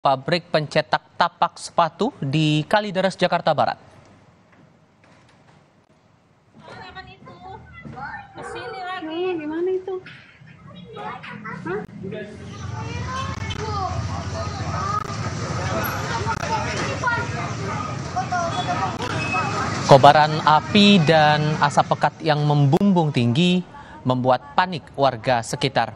pabrik pencetak tapak sepatu di Kalideres, Jakarta Barat. Gimana itu? Kobaran api dan asap pekat yang membumbung tinggi membuat panik warga sekitar.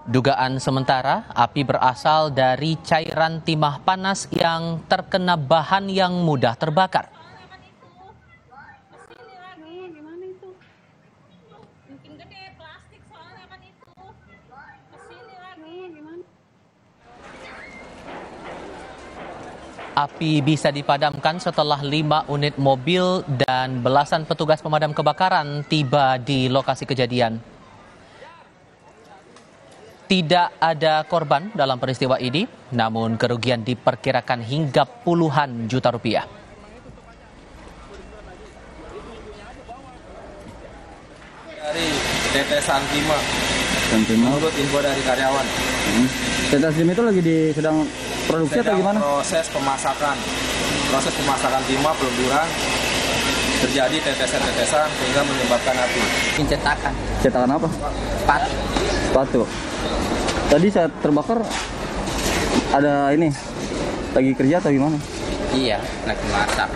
Dugaan sementara, api berasal dari cairan timah panas yang terkena bahan yang mudah terbakar. Gimana itu? Mungkin gede plastik soalnya kan itu. Kesini lagi. Gimana? Api bisa dipadamkan setelah 5 unit mobil dan belasan petugas pemadam kebakaran tiba di lokasi kejadian. Tidak ada korban dalam peristiwa ini, namun kerugian diperkirakan hingga puluhan juta rupiah. Dari tetesan timah, menurut info dari karyawan. Tetesan timah itu lagi sedang produksi atau gimana? Proses pemasakan timah peluburan terjadi tetesan-tetesan sehingga menyebabkan api. Cetakan. Cetakan apa? Sepatu. Tadi saat terbakar ada ini lagi kerja atau gimana? Iya, lagi masak.